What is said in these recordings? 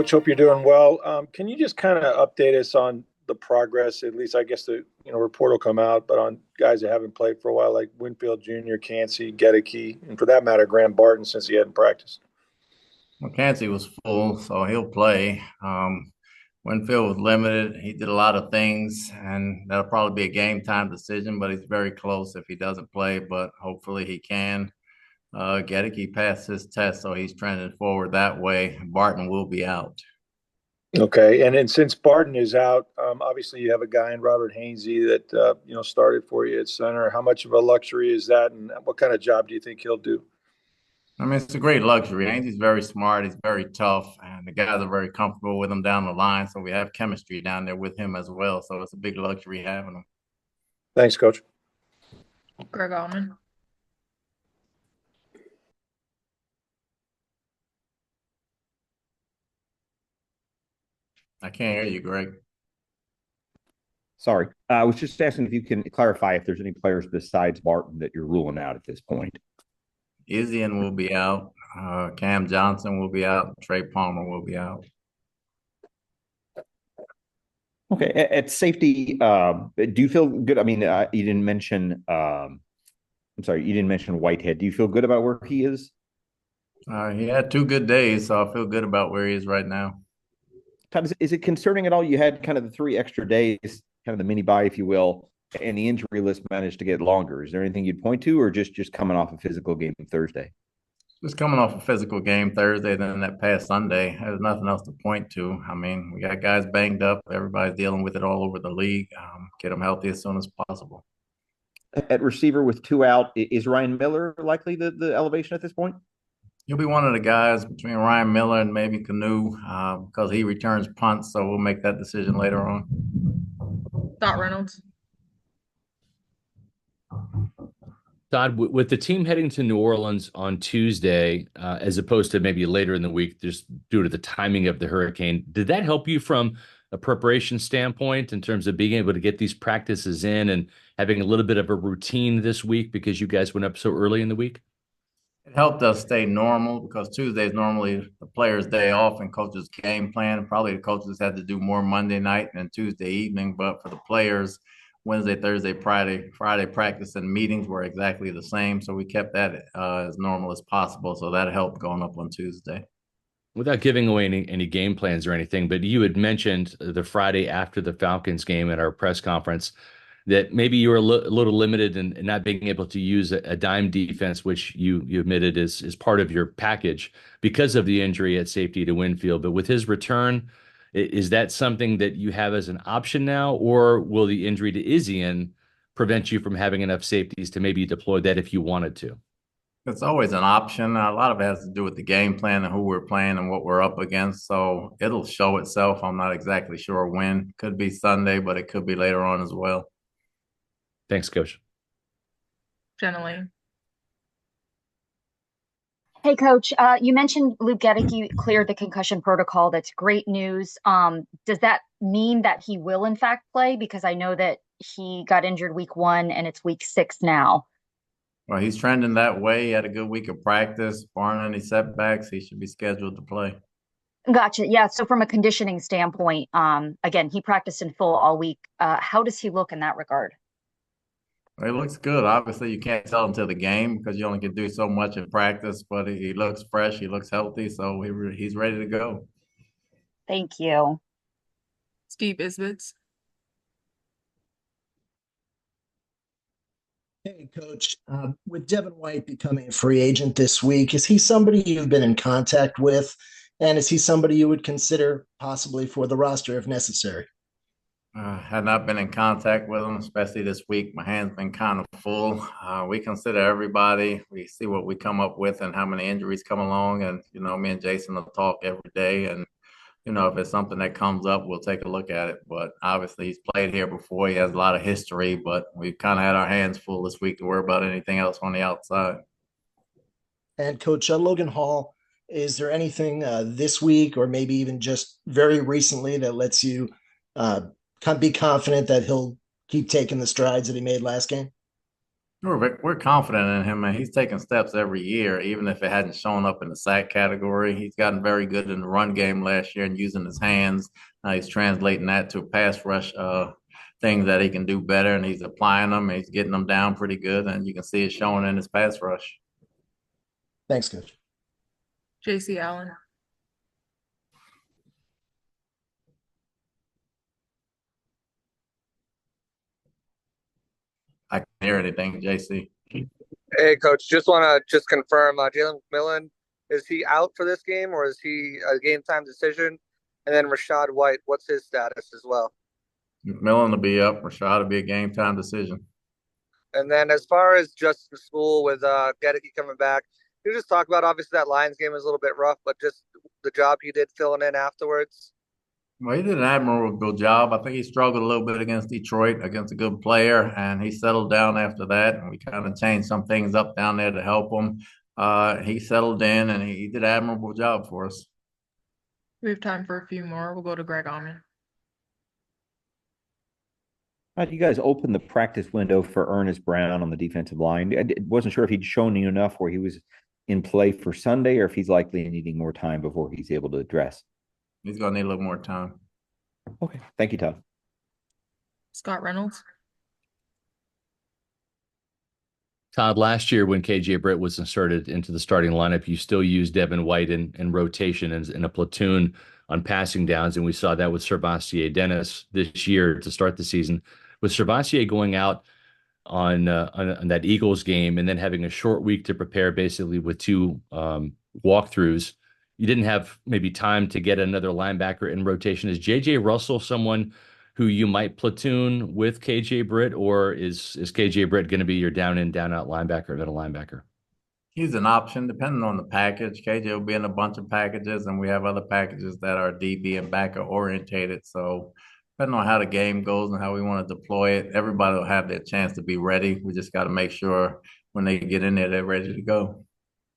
Coach. Hope you're doing well. Can you just kind of update us on the progress? At least I guess the report will come out, but on guys that haven't played for a while, like Winfield Jr., Cansey, Gedeke, and for that matter, Graham Barton, since he hadn't practiced. Well, Cansey was full, so he'll play. Winfield was limited. He did a lot of things, and that'll probably be a game time decision, but he's very close if he doesn't play, but hopefully he can. Gedeke passed his test, so he's trending forward that way. Barton will be out. Okay, and then since Barton is out, obviously you have a guy in Robert Hainsey that started for you at center. How much of a luxury is that, and what kind of job do you think he'll do? I mean, it's a great luxury. Andy's very smart. He's very tough, and the guys are very comfortable with him down the line. So we have chemistry down there with him as well. So it's a big luxury having him. Thanks, Coach. Greg Allman. I can't hear you, Greg. Sorry. I was just asking if you can clarify if there's any players besides Barton that you're ruling out at this point. Izzian will be out. Cam Johnson will be out. Trey Palmer will be out. Okay. At safety, do you feel good? I mean, you didn't mention, I'm sorry, you didn't mention Whitehead. Do you feel good about where he is? He had 2 good days, so I feel good about where he is right now. Todd, is it concerning at all? You had kind of the 3 extra days, kind of the mini bye, if you will, and the injury list managed to get longer. Is there anything you'd point to, or just coming off a physical game Thursday? Just coming off a physical game Thursday, then that past Sunday, there's nothing else to point to. I mean, we got guys banged up. Everybody's dealing with it all over the league. Get them healthy as soon as possible. At receiver with 2 out, is Ryan Miller likely the elevation at this point? He'll be one of the guys between Ryan Miller and maybe Canoe because he returns punts, so we'll make that decision later on. Scott Reynolds. Todd, with the team heading to New Orleans on Tuesday, as opposed to maybe later in the week, just due to the timing of the hurricane, did that help you from a preparation standpoint in terms of being able to get these practices in and having a little bit of a routine this week because you guys went up so early in the week? It helped us stay normal because Tuesday is normally the players' day off and coaches' game plan. Probably the coaches had to do more Monday night than Tuesday evening, but for the players, Wednesday, Thursday, Friday practice and meetings were exactly the same. So we kept that as normal as possible. So that helped going up on Tuesday. Without giving away any game plans or anything, but you had mentioned the Friday after the Falcons game at our press conference that maybe you were a little limited in not being able to use a dime defense, which you admitted is part of your package because of the injury at safety to Winfield. But with his return, is that something that you have as an option now, or will the injury to Izzian prevent you from having enough safeties to maybe deploy that if you wanted to? It's always an option. A lot of it has to do with the game plan and who we're playing and what we're up against. So it'll show itself. I'm not exactly sure when. Could be Sunday, but it could be later on as well. Thanks, Coach. Jenna Lane. Hey, Coach, you mentioned Luke Gedeke cleared the concussion protocol. That's great news. Does that mean that he will, in fact, play? Because I know that he got injured week 1 and it's week 6 now. Well, he's trending that way. He had a good week of practice. Barring any setbacks, he should be scheduled to play. Gotcha. Yeah. So from a conditioning standpoint, again, he practiced in full all week. How does he look in that regard? Well, he looks good. Obviously, you can't tell until the game because you only can do so much in practice, but he looks fresh. He looks healthy. So he's ready to go. Thank you. Steve Isbitz. Hey, Coach. With Devin White becoming a free agent this week, is he somebody you've been in contact with? And is he somebody you would consider possibly for the roster if necessary? Had not been in contact with him, especially this week. My hand's been kind of full. We consider everybody. We see what we come up with and how many injuries come along. And, me and Jason will talk every day. And, if it's something that comes up, we'll take a look at it. But obviously, he's played here before. He has a lot of history. But we've kind of had our hands full this week to worry about anything else on the outside. And, Coach, Logan Hall, is there anything this week or maybe even just very recently that lets you be confident that he'll keep taking the strides that he made last game? We're confident in him, and he's taking steps every year, even if it hadn't shown up in the sack category. He's gotten very good in the run game last year and using his hands. He's translating that to pass rush things that he can do better, and he's applying them. And he's getting them down pretty good, and you can see it showing in his pass rush. Thanks, Coach. JC Allen. I can't hear anything, JC. Hey, Coach, just want to confirm, Jalen McMillan, is he out for this game or is he a game time decision? And then Rashad White, what's his status as well? McMillan will be up. Rashad will be a game time decision. And then as far as just the school with Gedeke coming back, you just talk about, obviously that Lions game was a little bit rough, but just the job he did filling in afterwards. Well, he did an admirable job. I think he struggled a little bit against Detroit, against a good player, and he settled down after that. And we kind of changed some things up down there to help him. He settled in, and he did an admirable job for us. We have time for a few more. We'll go to Greg Allman. You guys opened the practice window for Ernest Brown on the defensive line. I wasn't sure if he'd shown you enough where he was in play for Sunday, or if he's likely needing more time before he's able to address. He's going to need a little more time. Okay. Thank you, Todd. Scott Reynolds. Todd, last year when KJ Britt was inserted into the starting lineup, you still used Devin White in rotation and in a platoon on passing downs, and we saw that with Servassier Dennis this year to start the season. With Servassier going out on that Eagles game and then having a short week to prepare, basically with two walkthroughs, you didn't have maybe time to get another linebacker in rotation. Is J.J. Russell someone who you might platoon with KJ Britt, or is KJ Britt going to be your down in, down out linebacker, middle linebacker? He's an option depending on the package. KJ will be in a bunch of packages, and we have other packages that are DB and backer orientated. So depending on how the game goes and how we want to deploy it, everybody will have their chance to be ready. We just got to make sure when they get in there, they're ready to go.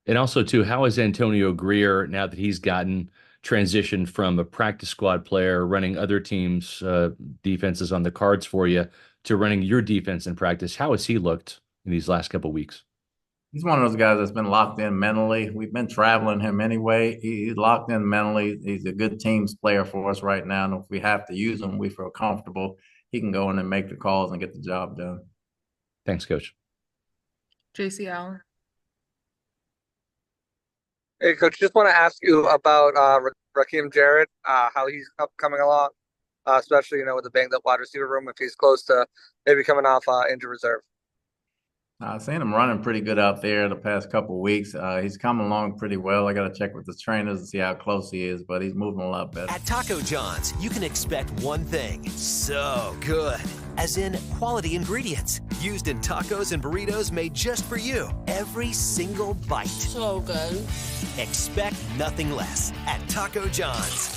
And also, too, how is Antonio Greer, now that he's gotten transitioned from a practice squad player running other teams' defenses on the cards for you to running your defense in practice? How has he looked in these last couple of weeks? He's one of those guys that's been locked in mentally. We've been traveling him anyway. He's locked in mentally. He's a good teams player for us right now. And if we have to use him, we feel comfortable. He can go in and make the calls and get the job done. Thanks, Coach. JC Allen. Hey, Coach, just want to ask you about Raheem Jarrett, how he's coming along, especially, with the banged up wide receiver room, if he's close to maybe coming off injured reserve. I've seen him running pretty good out there the past couple of weeks. He's coming along pretty well. I got to check with the trainers and see how close he is, but he's moving a lot better. At Taco John's, you can expect one thing: so good. As in quality ingredients used in tacos and burritos made just for you. Every single bite. So good. Expect nothing less at Taco John's.